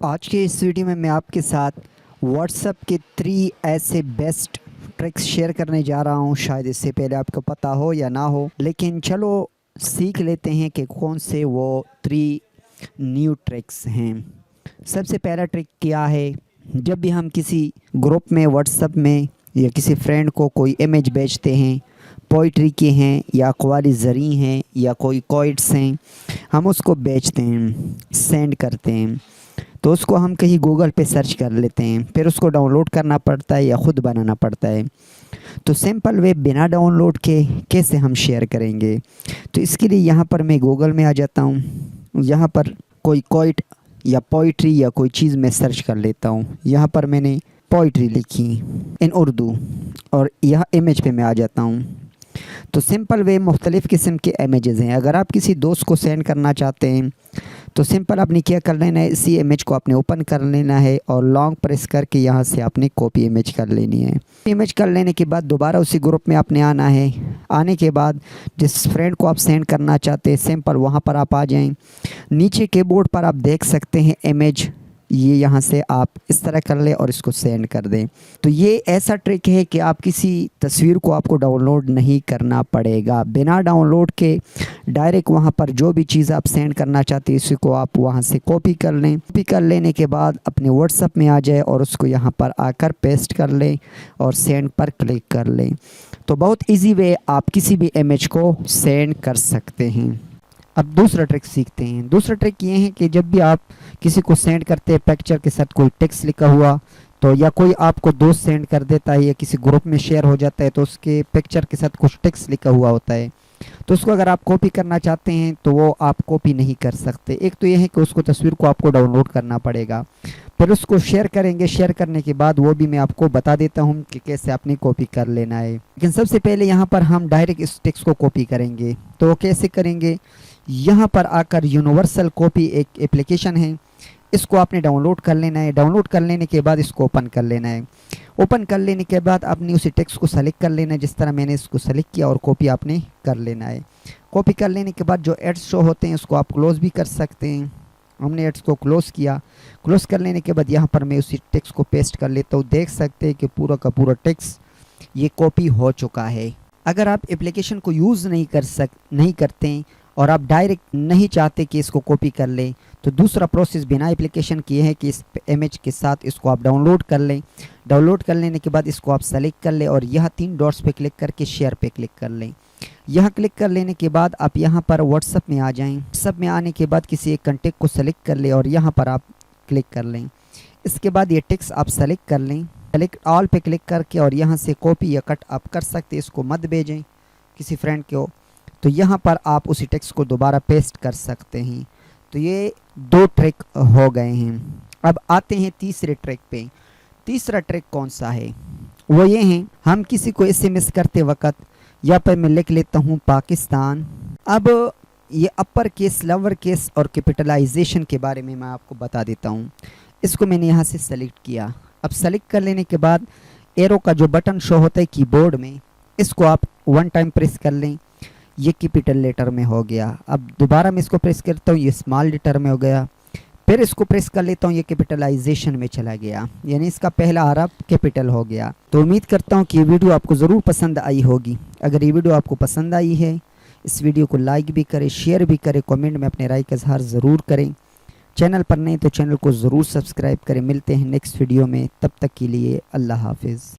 آج کے اس ویڈیو میں آپ کے ساتھ واٹس ایپ کے 3 ایسے بیسٹ ٹرکس شیئر کرنے جا رہا ہوں۔ شاید اس سے پہلے آپ کو پتہ ہو یا نہ ہو، لیکن چلو سیکھ لیتے ہیں کہ کون سے وہ 3 نیو ٹرکس ہیں۔ سب سے پہلا ٹرک کیا ہے، جب بھی ہم کسی گروپ میں واٹس ایپ میں یا کسی فرینڈ کو کوئی امیج بھیجتے ہیں، پوئٹری کے ہیں یا اقوال زریں ہیں یا کوئی کوئٹس ہیں، ہم اس کو بیچتے ہیں، سینڈ کرتے ہیں، تو اس کو ہم کہیں گوگل پہ سرچ کر لیتے ہیں، پھر اس کو ڈاؤن لوڈ کرنا پڑتا ہے یا خود بنانا پڑتا ہے۔ تو سمپل وے بنا ڈاؤن لوڈ کے کیسے ہم شیئر کریں گے؟ تو اس کے لیے یہاں پر میں گوگل میں آ جاتا ہوں، یہاں پر کوئی کوئٹ یا پوئٹری یا کوئی چیز میں سرچ کر لیتا ہوں۔ یہاں پر میں نے پوئٹری لکھی ان اردو اور یہاں امیج پہ میں آ جاتا ہوں۔ تو سمپل وے مختلف قسم کے امیجز ہیں۔ اگر آپ کسی دوست کو سینڈ کرنا چاہتے ہیں تو سمپل آپ نے کیا کر لینا ہے، اسی امیج کو آپ نے اوپن کر لینا ہے اور لانگ پریس کر کے یہاں سے آپ نے کاپی امیج کر لینی ہے۔ امیج کر لینے کے بعد دوبارہ اسی گروپ میں آپ نے آنا ہے۔ آنے کے بعد جس فرینڈ کو آپ سینڈ کرنا چاہتے ہیں سمپل وہاں پر آپ آ جائیں۔ نیچے کی بورڈ پر آپ دیکھ سکتے ہیں امیج، یہ یہاں سے آپ اس طرح کر لیں اور اس کو سینڈ کر دیں۔ تو یہ ایسا ٹرک ہے کہ آپ کسی تصویر کو آپ کو ڈاؤن لوڈ نہیں کرنا پڑے گا، بنا ڈاؤن لوڈ کے ڈائریکٹ وہاں پر جو بھی چیز آپ سینڈ کرنا چاہتے ہیں اسی کو آپ وہاں سے کاپی کر لیں۔ کاپی کر لینے کے بعد اپنے واٹس ایپ میں آ جائے اور اس کو یہاں پر آ کر پیسٹ کر لیں اور سینڈ پر کلک کر لیں۔ تو بہت ایزی وے آپ کسی بھی امیج کو سینڈ کر سکتے ہیں۔ اب دوسرا ٹرک سیکھتے ہیں۔ دوسرا ٹرک یہ ہے کہ جب بھی آپ کسی کو سینڈ کرتے ہیں پکچر کے ساتھ کوئی ٹیکسٹ لکھا ہوا، تو یا کوئی آپ کو دوست سینڈ کر دیتا ہے یا کسی گروپ میں شیئر ہو جاتا ہے تو اس کے پکچر کے ساتھ کچھ ٹیکسٹ لکھا ہوا ہوتا ہے، تو اس کو اگر آپ کاپی کرنا چاہتے ہیں تو وہ آپ کاپی نہیں کر سکتے۔ ایک تو یہ ہے کہ اس کو تصویر کو آپ کو ڈاؤن لوڈ کرنا پڑے گا، پھر اس کو شیئر کریں گے۔ شیئر کرنے کے بعد وہ بھی میں آپ کو بتا دیتا ہوں کہ کیسے آپ نے کاپی کر لینا ہے۔ لیکن سب سے پہلے یہاں پر ہم ڈائریکٹ اس ٹیکسٹ کو کاپی کریں گے، تو وہ کیسے کریں گے؟ یہاں پر آ کر یونیورسل کاپی ایک اپلیکیشن ہے، اس کو آپ نے ڈاؤن لوڈ کر لینا ہے۔ ڈاؤن لوڈ کر لینے کے بعد اس کو اوپن کر لینا ہے۔ اوپن کر لینے کے بعد آپ نے اسی ٹیکسٹ کو سلیکٹ کر لینا ہے جس طرح میں نے اس کو سلیکٹ کیا، اور کاپی آپ نے کر لینا ہے۔ کاپی کر لینے کے بعد جو ایڈس شو ہوتے ہیں اس کو آپ کلوز بھی کر سکتے ہیں۔ ہم نے ایڈس کو کلوز کیا۔ کلوز کر لینے کے بعد یہاں پر میں اسی ٹیکسٹ کو پیسٹ کر لیتا ہوں۔ دیکھ سکتے ہیں کہ پورا کا پورا ٹیکسٹ یہ کاپی ہو چکا ہے۔ اگر آپ اپلیکیشن کو یوز نہیں کرتے ہیں اور آپ ڈائریکٹ نہیں چاہتے کہ اس کو کاپی کر لیں، تو دوسرا پروسیس بنا اپلیکیشن کی ہے کہ اس امیج کے ساتھ اس کو آپ ڈاؤن لوڈ کر لیں۔ ڈاؤن لوڈ کر لینے کے بعد اس کو آپ سلیکٹ کر لیں اور یہاں 3 ڈاٹس پہ کلک کر کے شیئر پہ کلک کر لیں۔ یہاں کلک کر لینے کے بعد آپ یہاں پر واٹس ایپ میں آ جائیں۔ واٹس ایپ میں آنے کے بعد کسی ایک کنٹیکٹ کو سلیکٹ کر لیں اور یہاں پر آپ کلک کر لیں۔ اس کے بعد یہ ٹیکسٹ آپ سلیکٹ کر لیں، سلیکٹ آل پہ کلک کر کے، اور یہاں سے کاپی یا کٹ آپ کر سکتے ہیں۔ اس کو مت بھیجیں کسی فرینڈ کو، تو یہاں پر آپ اسی ٹیکسٹ کو دوبارہ پیسٹ کر سکتے ہیں۔ تو یہ 2 ٹرک ہو گئے ہیں۔ اب آتے ہیں تیسرے ٹرک پہ۔ تیسرا ٹرک کون سا ہے؟ وہ یہ ہیں، ہم کسی کو ایس ایم ایس کرتے وقت یا پہ میں لکھ لیتا ہوں پاکستان۔ اب یہ اپر کیس، لور کیس اور کیپٹلائزیشن کے بارے میں آپ کو بتا دیتا ہوں۔ اس کو میں نے یہاں سے سلیکٹ کیا۔ اب سلیکٹ کر لینے کے بعد ایرو کا جو بٹن شو ہوتا ہے کی بورڈ میں، اس کو آپ 1 ٹائم پریس کر لیں، یہ کیپیٹل لیٹر میں ہو گیا۔ اب دوبارہ میں اس کو پریس کرتا ہوں، یہ اسمال لیٹر میں ہو گیا۔ پھر اس کو پریس کر لیتا ہوں، یہ کیپیٹلائزیشن میں چلا گیا، یعنی اس کا پہلا حرف کیپیٹل ہو گیا۔ تو امید کرتا ہوں کہ یہ ویڈیو آپ کو ضرور پسند آئی ہوگی۔ اگر یہ ویڈیو آپ کو پسند آئی ہے، اس ویڈیو کو لائک بھی کریں، شیئر بھی کریں، کمنٹ میں اپنے رائے کا اظہار ضرور کریں۔ چینل پر نہیں تو چینل کو ضرور سبسکرائب کریں۔ ملتے ہیں نیکسٹ ویڈیو میں، تب تک کے لیے اللہ حافظ۔